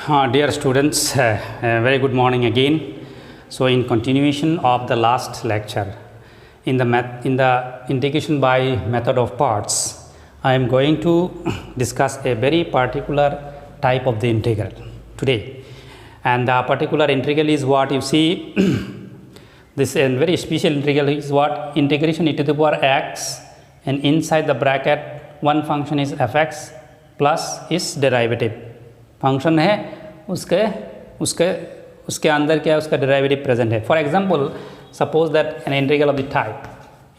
Dear students, very good morning again. So, in continuation of the last lecture, in the integration by method of parts, I am going to discuss a very particular type of the integral today. And the particular integral is what you see. This very special integral is what? Integration e to the power x, and inside the bracket one function is fx plus its derivative. Function है उसके अंदर क्या है, उसका derivative present है. For example, suppose that an integral of the type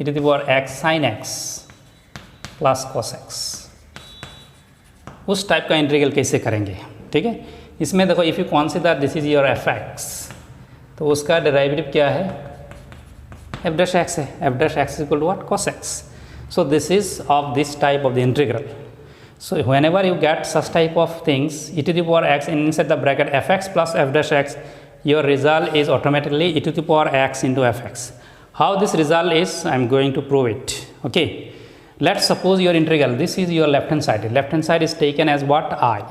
e to the power x sin x plus cos x. उस type का integral कैसे करेंगे? ठीक है, इसमें देखो, if you consider this is your fx, तो उसका डेरिवेटिव क्या है? f dash x है. f dash x equal to what? cos x. So this is of this type of the integral. So whenever you get such type of things, e to the power x and inside the bracket fx plus f dash x, your result is automatically e to the power x into fx. How this result is, I am going to prove it. Okay, let's suppose your integral, this is your left hand side. Left hand side is taken as what? I,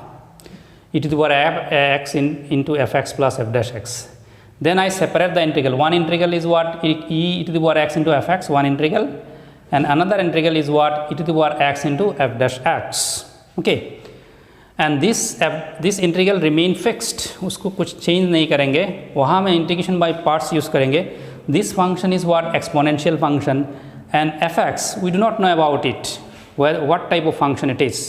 e to the power x into fx plus f dash x. Then I separate the integral. One integral is what? E to the power x into fx, one integral. And another integral is what? E to the power x into f dash x. Okay, and this integral remain fixed, उसको कुछ change नहीं करेंगे. वहाँ में integration by parts use करेंगे. This function is what? Exponential function. And fx we do not know about it, what type of function it is,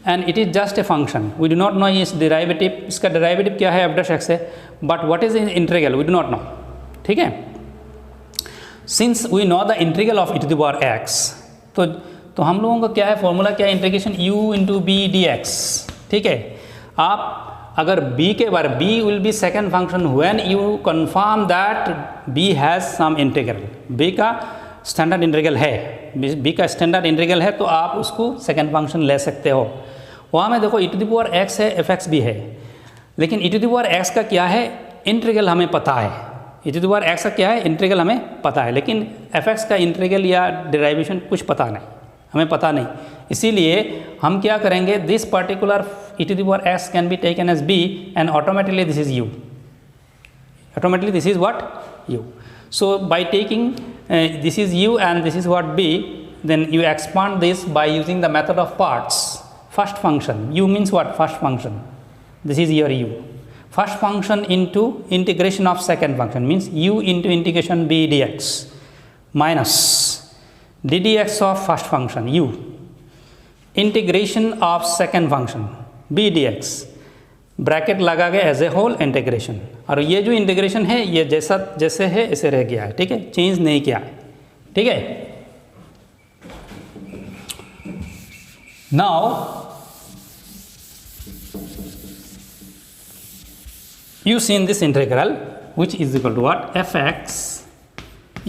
and it is just a function. We do not know its derivative. इसका derivative क्या है? f dash x है. But what is the integral? We do not know. ठीक है. Since we know the integral of e to the power x, तो हम लोगों का क्या है फॉर्मूला? क्या है? Integration u into b d x. ठीक है, आप अगर b के बारे, b will be second function when you confirm that b has some integral. b का स्टैंडर्ड इंटीग्रल है, b का स्टैंडर्ड इंटीग्रल है, तो आप उसको सेकेंड फंक्शन ले सकते हो. वहाँ में देखो, e to the power x है, fx भी है, लेकिन e to the power x का क्या है? इंटीग्रल हमें पता है. e to the power x का क्या है? इंटीग्रल हमें पता है, लेकिन fx का इंटीग्रल या डेरिवेशन कुछ पता नहीं, हमें पता नहीं. इसीलिए हम क्या करेंगे? This particular e to the power x can be taken as b and automatically this is u. Automatically this is what? u. So by taking this is u and this is what b, then you expand this by using the method of parts. First function u means what? First function. This is your u. First function into integration of second function means u into integration b dx minus d dx of first function u integration of second function b dx bracket लगा के as a whole integration. और ये जो integration है ये जैसे है ऐसे रह गया है. ठीक है, चेंज नहीं किया है. ठीक है. Now you see in this integral which is equal to what? fx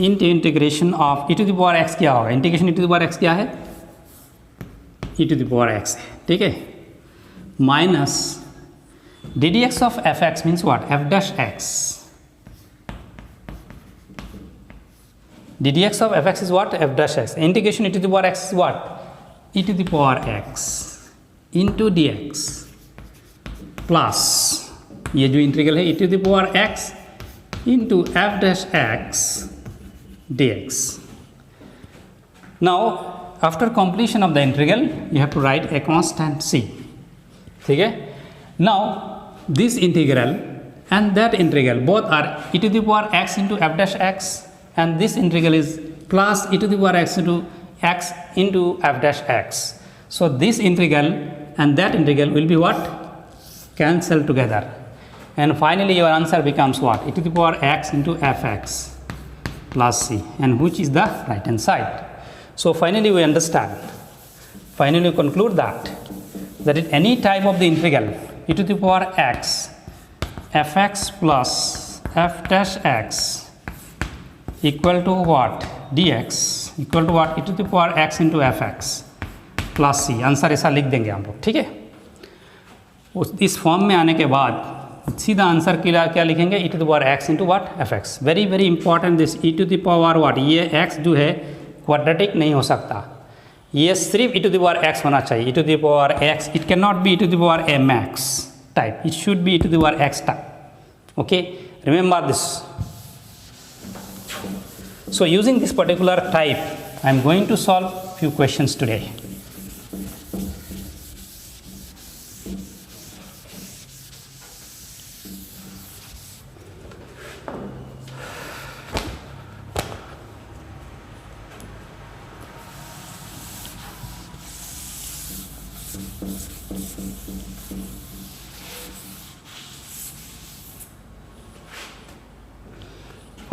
into integration of e to the power x. क्या होगा? Integration e to the power x क्या है? e to the power x है. ठीक है, minus d dx of fx means what? f dash x. d dx of fx is what? f dash x. Integration e to the power x is what? e to the power x into dx plus ये जो integral है e to the power x into f dash x dx. Now after completion of the integral you have to write a constant c. ठीक है. Now this integral and that integral both are e to the power x into f dash x, and this integral is plus e to the power x into f dash x. So this integral and that integral will be what? Cancel together. And finally your answer becomes what? e to the power x into fx plus c, and which is the right hand side. So finally we understand, finally we conclude that in any type of the integral e to the power x fx plus f dash x equal to what? dx equal to what? e to the power x into fx plus c. Answer ऐसा लिख देंगे हम लोग. ठीक है, इस form में आने के बाद सीधा आंसर क्या लिखेंगे? e to the power x into what? fx. Very very important this e to the power what? ये x जो है क्वाड्रेटिक नहीं हो सकता, ये सिर्फ e to the power x होना चाहिए. e to the power x, it cannot be e to the power mx. type. It should be e to the power x type. Okay, remember this. So using this particular type, I am going to solve few questions today.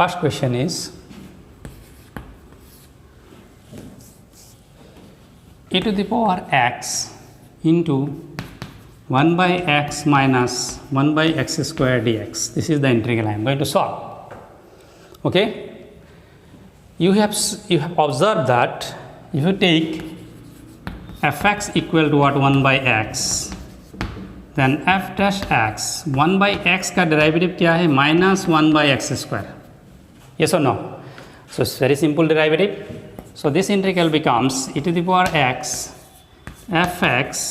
First question is e to the power x into 1 by x minus 1 by x square dx. This is the integral I am going to solve. Okay, you have observed that if you take fx equal to what, 1 by x, then f dash x 1 by x का derivative क्या है, minus 1 by x square. Yes or no? So it's very simple derivative. So this integral becomes e to the power x fx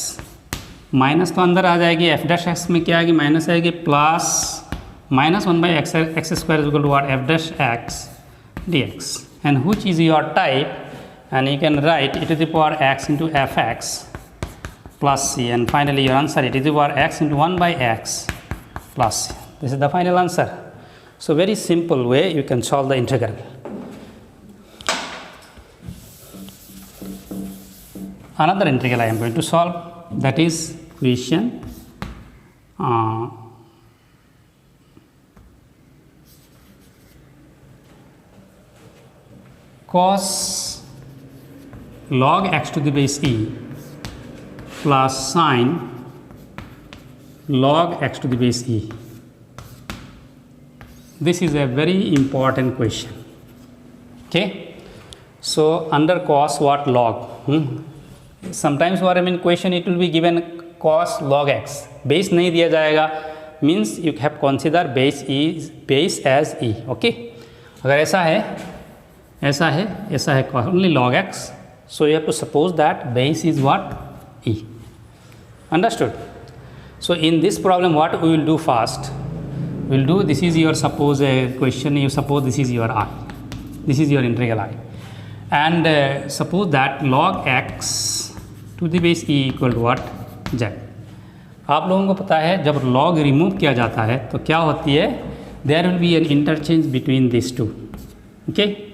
minus तो अंदर आ जाएगी, F dash x में क्या आएगी, minus आएगी, plus minus 1 by x square is equal to what, f dash x d x, and which is your type, and you can write e to the power x into fx plus c, and finally your answer e to the power x into 1 by x plus c. This is the final answer. So very simple way you can solve the integral. Another integral I am going to solve, that is equation cos log x to the base e plus sin log x to the base e. This is a very important question. Okay, so under cos what, log, sometimes what I mean question it will be given cos log x, base नहीं दिया जाएगा, means you have consider base as e. Okay, अगर ऐसा है only log x, so you have to suppose that base is what, e. Understood? So in this problem what we will do first, we will do, this is your, suppose a question, you suppose this is your I, this is your integral I, and suppose that log x to the base e equal to what, z. आप लोगों को पता है जब log remove किया जाता है तो क्या होती है, there will be an interchange between these two. Okay,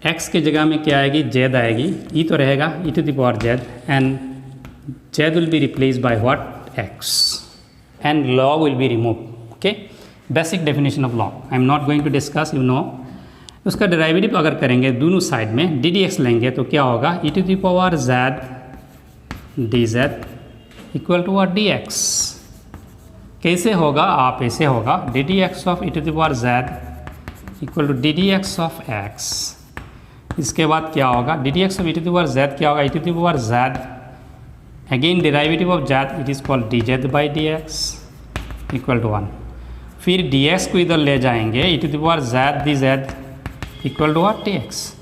x के जगह में क्या आएगी, z आएगी, e तो रहेगा e to the power z, and z will be replaced by what, x, and log will be removed. Okay, basic definition of log I am not going to discuss, you know. उसका derivative अगर करेंगे दोनों side में D d x लेंगे तो क्या होगा, e to the power z dz equal to d x. कैसे होगा, आप ऐसे होगा d d x of e to the power z equal to d d x of x. इसके बाद क्या होगा, d d x of e to the power z क्या होगा, e to the power z again derivative of z, it is called d z by d x equal to 1. फिर dx को इधर ले जाएंगे, e to the power z dz equal to what, dx.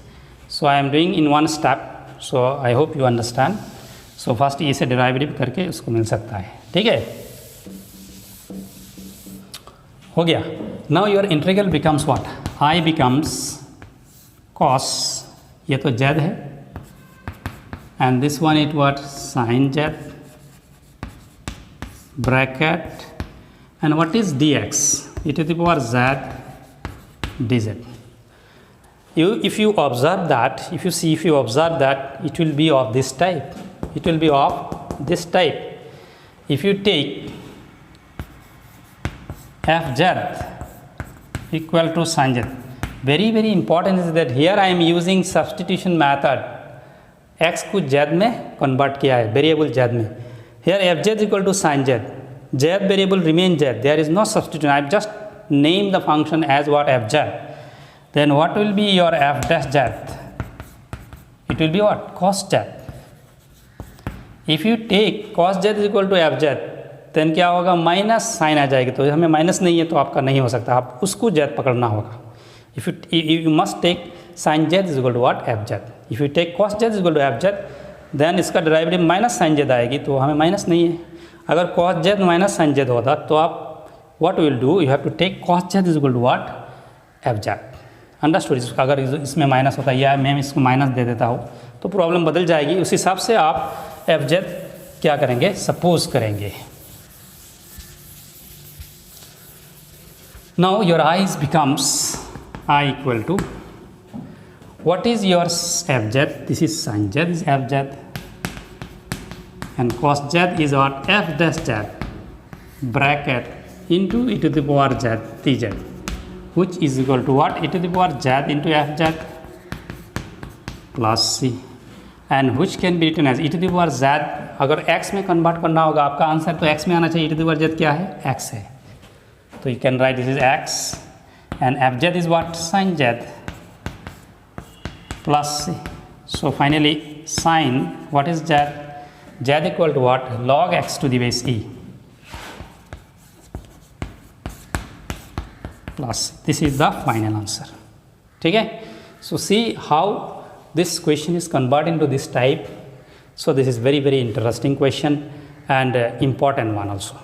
So I am doing in one step, so I hope you understand. So first e से derivative करके उसको मिल सकता है, ठीक है, हो गया. Now your integral becomes what, I becomes cos, ये तो z है, and this one it what, sin z bracket, and what is dx, e to the power z dz. If you observe that, if you observe that, it will be of this type. It will be of this type. If you take fz equal to sin z, very very important is that here I am using substitution method. x को z में convert किया है, variable z में. Here fz equal to sin z. Z variable remains z. There is no substitution. I have just named the function as what, fz. Then what will be your f dash z? It will be what, cos z. If you take cos z is equal to f z, then क्या होगा, minus sign आ जाएगी, तो हमें minus नहीं है तो आपका नहीं हो सकता, आप उसको z पकड़ना होगा. If you must take sin z is equal to what, f z. If you take cos z is equal to f z, then इसका डेरिवेटिव माइनस साइन z आएगी, तो हमें माइनस नहीं है. अगर cos z minus sin z होता तो आप what will do, you have to take cos z is equal to what, f z. Understood. अगर इसमें माइनस होता है या मैं इसको माइनस दे देता हूँ तो प्रॉब्लम बदल जाएगी. उस हिसाब से आप एफ जेड क्या करेंगे, सपोज करेंगे. Now your eyes becomes I equal to what is your f z, this is sin z is f z and cos z is what, f dash z bracket into e to the power z tz, which is equal to what, e to the power z into f z plus c, and which can be written as e to the power z. अगर x में convert करना होगा आपका answer तो x में आना चाहिए. e to the power z क्या है, x है, तो you can write this is x and f z is what, sin z plus c. So finally sin, what is z, z equal to what, log x to the base e plus c. This is the final answer. ठीक है. So see how this question is converted into this type. So this is very very interesting question and important one also.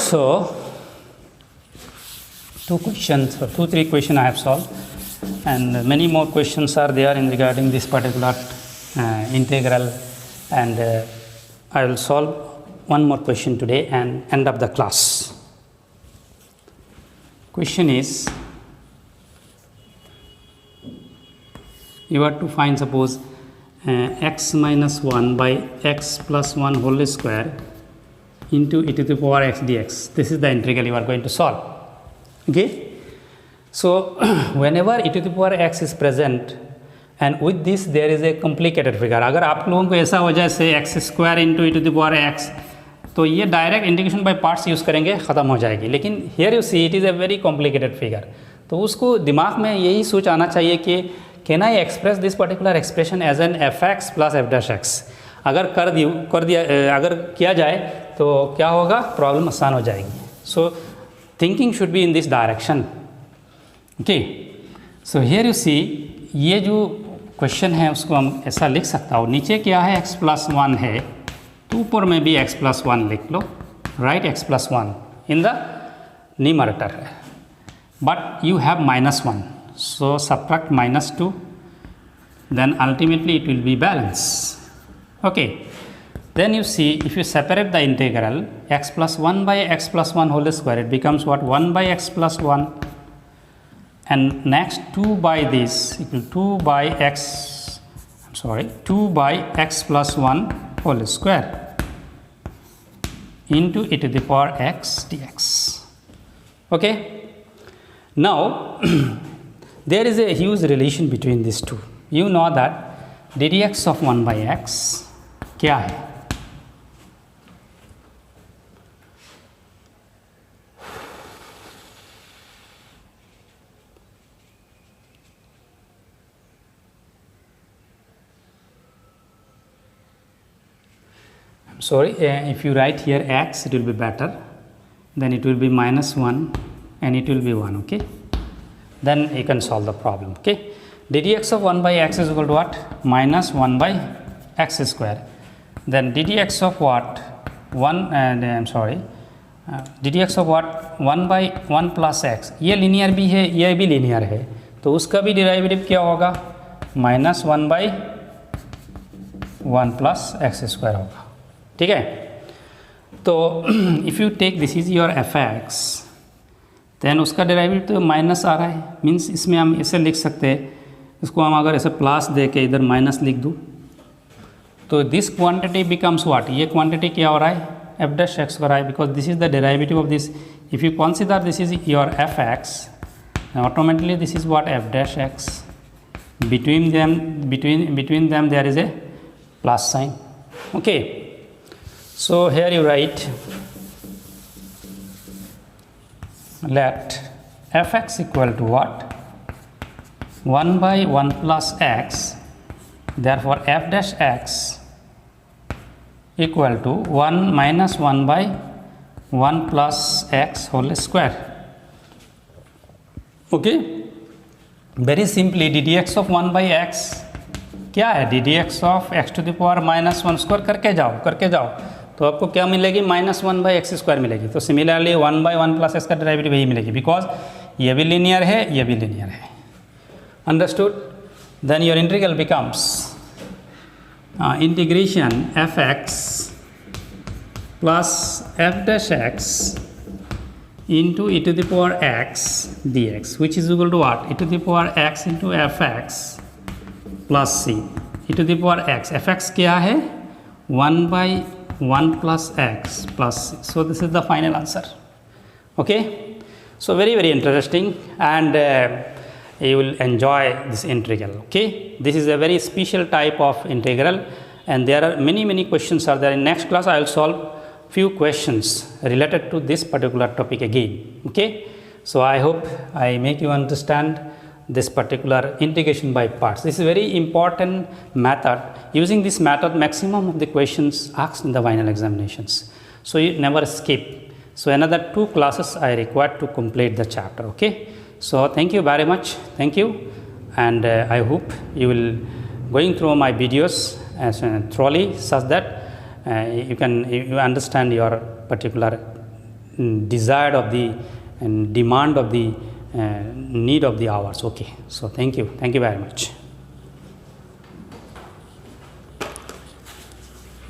So, two questions or 2-3 questions I have solved, and many more questions are there in regarding this particular integral, and I will solve one more question today and end up the class. Question is, you have to find, suppose x minus 1 by x plus 1 whole square into e to the power x dx. This is the integral you are going to solve. Okay. So whenever e to the power x is present and with this there is a complicated figure, अगर आप लोगों को ऐसा हो जाए से x square into e to the power x, तो ये direct integration by parts use करेंगे, ख़त्म हो जाएगी. लेकिन here you see it is a very complicated figure, तो उसको दिमाग में यही सोच आना चाहिए कि can I express this particular expression as an f x plus f dash x. अगर कर दिया अगर किया जाए तो क्या होगा, प्रॉब्लम आसान हो जाएगी. So thinking should be in this direction. Okay. So here you see, ये जो क्वेश्चन है उसको हम ऐसा लिख सकता हूँ, नीचे क्या है x प्लस 1 है तो ऊपर में भी x प्लस 1 लिख लो, right, x plus 1 in the numerator है, but you have minus 1, so subtract minus 2, then ultimately it will be balance. Okay, then you see if you separate the integral x plus 1 by x plus 1 whole square, it becomes what, 1 by x plus 1, and next 2 by this equal 2 by x plus 1 whole square into e to the power x dx. Okay, now there is a huge relation between these two. You know that ddx of 1 by x क्या है, I'm sorry, if you write here x, it will be better, then it will be minus 1 and it will be 1. Okay, then you can solve the problem. Okay, ddx of 1 by x is equal to what, minus 1 by x square. Then ddx of what, 1 and ddx of what, 1 by 1 plus x, ये linear भी है, ये भी linear है, तो उसका भी derivative क्या होगा, minus 1 by 1 plus x square होगा. ठीक है. तो if you take this is your f x, then उसका डेरिवेटिव तो माइनस आ रहा है, मीन्स इसमें हम इसे लिख सकते हैं, इसको हम अगर ऐसे प्लस दे के इधर माइनस लिख दूँ तो दिस क्वांटिटी बिकम्स व्हाट, ये क्वांटिटी क्या हो रहा है, एफ डैश एक्स हो रहा है, because this is the derivative of this. If you consider this is your f x, automatically this is what, f dash x. between them there is a plus sign. Okay, so here you write let fx equal to what, 1 by 1 plus x Therefore f dash x equal to 1 minus 1 by 1 plus x whole square. Okay, very simply ddx of 1 by x क्या है, ddx of x to the power minus 1 square करके जाओ तो आपको क्या मिलेगी, minus 1 by x square मिलेगी. तो सिमिलरली 1 बाई 1 प्लस एक्स का डेरिवेटिव यही मिलेगी, बिकॉज ये भी लीनियर है, ये भी लीनियर है. Understood. Then your integral becomes integration f x plus f dash x into e to the power x dx, which is equal to what, e to the power x into fx plus c. e to the power x, fx क्या है, 1 by 1 plus x plus c. So this is the final answer. Okay, so very very interesting, and you will enjoy this integral. Okay, this is a very special type of integral, and there are many questions are there. In next class I will solve few questions related to this particular topic again. Okay, so I hope I make you understand this particular integration by parts. This is very important method. Using this method, maximum of the questions asked in the final examinations, so you never skip. So another 2 classes I require to complete the chapter. Okay, so thank you very much, thank you, and I hope you will going through my videos as thoroughly, such that you understand your particular desire of the and demand of the need of the hours. Okay, so thank you very much.